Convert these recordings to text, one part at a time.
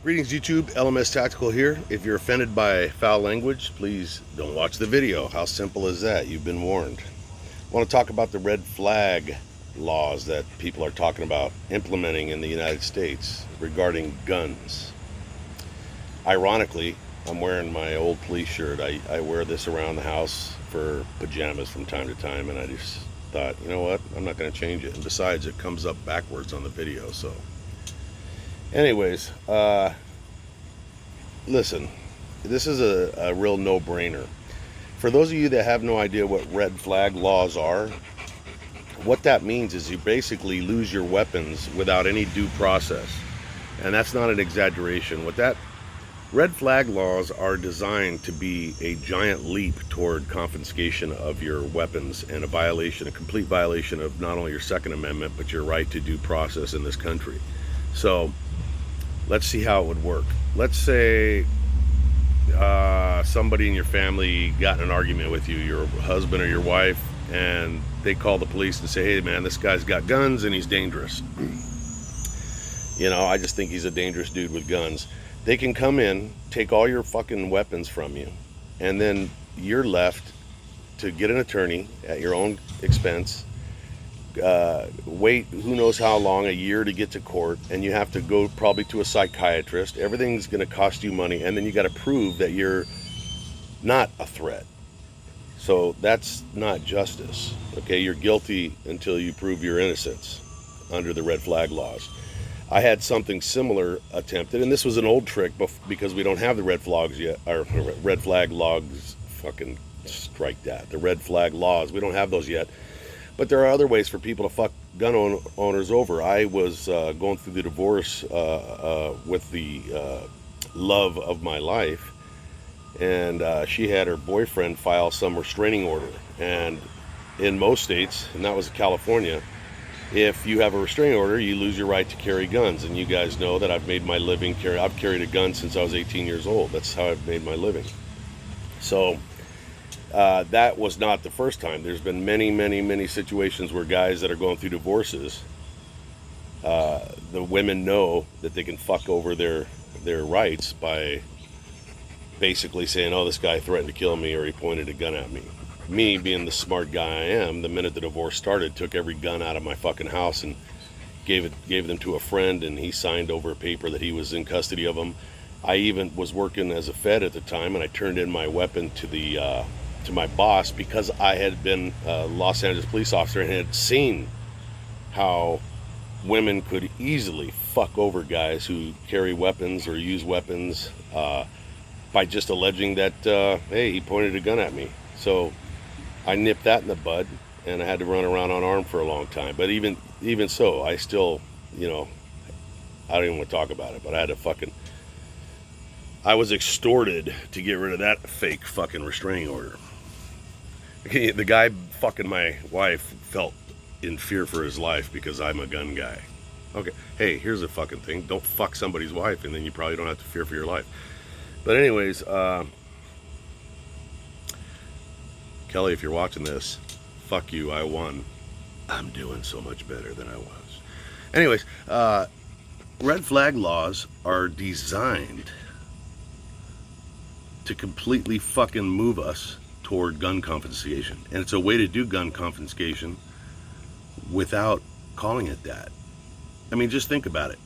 Greetings YouTube, LMS Tactical here. If you're offended by foul language, please don't watch the video. How simple is that? You've been warned. I want to talk about the red flag laws that people are talking about implementing in the United States regarding guns. Ironically, I'm wearing my old police shirt. I wear this around the house for pajamas from time to time, and I just thought, you know what, I'm not going to change it. And besides, it comes up backwards on the video, so anyways, listen, this is a real no-brainer. For those of you that have no idea what red flag laws are, what that means is you basically lose your weapons without any due process. And that's not an exaggeration. What that red flag laws are designed to be a giant leap toward confiscation of your weapons and a complete violation of not only your Second Amendment, but your right to due process in this country. So let's see how it would work. Let's say somebody in your family got in an argument with you, your husband or your wife, and they call the police and say, hey man, this guy's got guns and he's dangerous. I just think he's a dangerous dude with guns. They can come in, take all your fucking weapons from you, and then you're left to get an attorney at your own expense, wait who knows how long, a year, to get to court, and you have to go probably to a psychiatrist. Everything's going to cost you money, and then you got to prove that you're not a threat. So that's not justice. Okay, you're guilty until you prove your innocence under the red flag laws. I had something similar attempted, and this was an old trick because we don't have the red flags yet, or red flag logs. Fucking strike that. The red flag laws, we don't have those yet. But there are other ways for people to fuck gun owners over. I was going through the divorce with the love of my life, and she had her boyfriend file some restraining order. And in most states, and that was California, if you have a restraining order, you lose your right to carry guns. And you guys know that I've made my living I've carried a gun since I was 18 years old. That's how I've made my living. So that was not the first time. There's been many situations where guys that are going through divorces, the women know that they can fuck over their rights by basically saying, oh, this guy threatened to kill me, or he pointed a gun at me. Me, being the smart guy I am, the minute the divorce started, took every gun out of my fucking house and gave them to a friend, and he signed over a paper that he was in custody of them. I even was working as a Fed at the time, and I turned in my weapon to my boss because I had been a Los Angeles police officer and had seen how women could easily fuck over guys who carry weapons or use weapons by just alleging that, hey, he pointed a gun at me. So I nipped that in the bud, and I had to run around unarmed for a long time. But even so, I still, I don't even want to talk about it, but I was extorted to get rid of that fake fucking restraining order. The guy fucking my wife felt in fear for his life because I'm a gun guy. Okay, hey, here's a fucking thing. Don't fuck somebody's wife, and then you probably don't have to fear for your life. But anyways, Kelly, if you're watching this, fuck you, I won. I'm doing so much better than I was. Anyways, red flag laws are designed to completely fucking move us toward gun confiscation. And it's a way to do gun confiscation without calling it that. I mean, just think about it.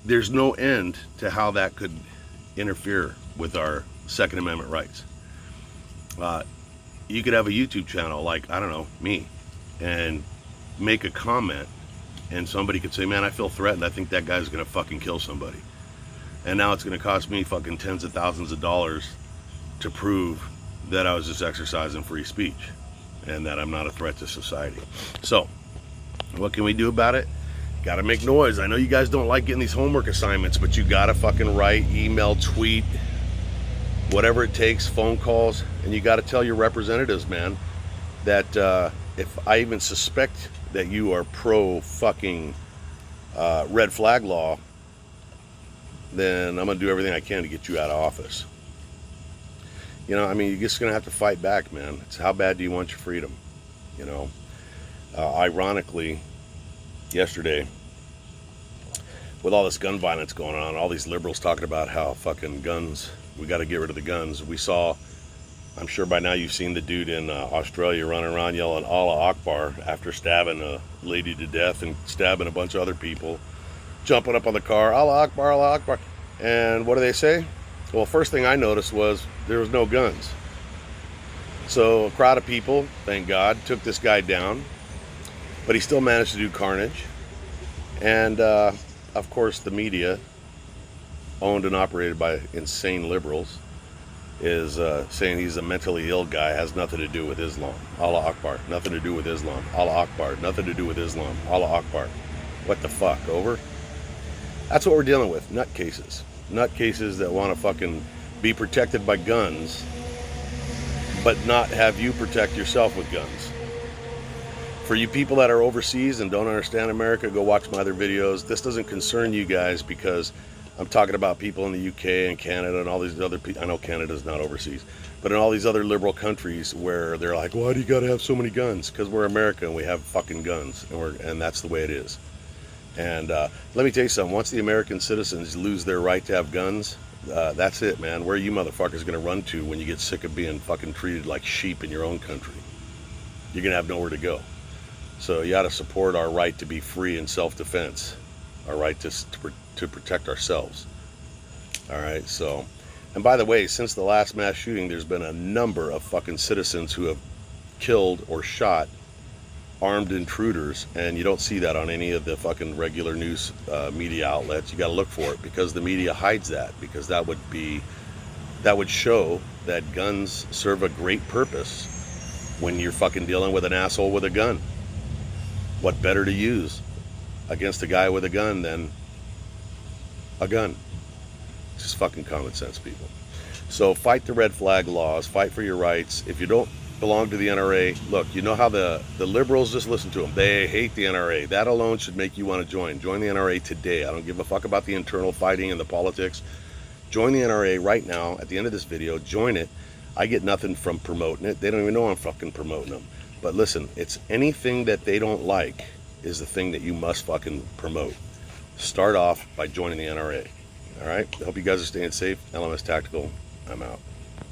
There's no end to how that could interfere with our Second Amendment rights. You could have a YouTube channel like, I don't know, me, and make a comment, and somebody could say, man, I feel threatened. I think that guy's gonna fucking kill somebody. And now it's gonna cost me fucking tens of thousands of dollars to prove that I was just exercising free speech and that I'm not a threat to society. So what can we do about it? Gotta make noise. I know you guys don't like getting these homework assignments, but you gotta fucking write, email, tweet, whatever it takes, phone calls, and you gotta tell your representatives, man, that if I even suspect that you are pro fucking red flag law, then I'm gonna do everything I can to get you out of office. I mean, you're just gonna have to fight back, man. It's how bad do you want your freedom? Ironically, yesterday with all this gun violence going on, all these liberals talking about how fucking guns, we got to get rid of the guns. We saw, I'm sure by now you've seen the dude in Australia running around yelling Allah Akbar after stabbing a lady to death and stabbing a bunch of other people, jumping up on the car, Allah Akbar, Allah Akbar. And what do they say? Well, first thing I noticed was there was no guns. So a crowd of people, thank God, took this guy down, but he still managed to do carnage. And of course the media, owned and operated by insane liberals, is saying he's a mentally ill guy, has nothing to do with Islam. Allah Akbar, nothing to do with Islam. Allah Akbar, nothing to do with Islam. Allah Akbar. What the fuck, over? That's what we're dealing with, nutcases. Nutcases that want to fucking be protected by guns, but not have you protect yourself with guns. For you people that are overseas and don't understand America, go watch my other videos. This doesn't concern you guys because I'm talking about people in the UK and Canada and all these other people. I know Canada's not overseas, but in all these other liberal countries where they're like, why do you got to have so many guns? Because we're America and we have fucking guns, and that's the way it is. And let me tell you something. Once the American citizens lose their right to have guns, that's it, man. Where are you motherfuckers going to run to when you get sick of being fucking treated like sheep in your own country? You're going to have nowhere to go. So you got to support our right to be free in self-defense, our right to protect ourselves. All right, so, and by the way, since the last mass shooting, there's been a number of fucking citizens who have killed or shot armed intruders, and you don't see that on any of the fucking regular news media outlets. You got to look for it because the media hides that, because that would show that guns serve a great purpose when you're fucking dealing with an asshole with a gun. What better to use against a guy with a gun than a gun? It's just fucking common sense, people. So fight the red flag laws, fight for your rights. If you don't belong to the NRA, look, you know how the liberals, just listen to them. They hate the NRA. That alone should make you want to join. Join the NRA today. I don't give a fuck about the internal fighting and the politics. Join the NRA right now. At the end of this video, join it. I get nothing from promoting it. They don't even know I'm fucking promoting them. But listen, it's anything that they don't like is the thing that you must fucking promote. Start off by joining the NRA. All right? I hope you guys are staying safe. LMS Tactical, I'm out.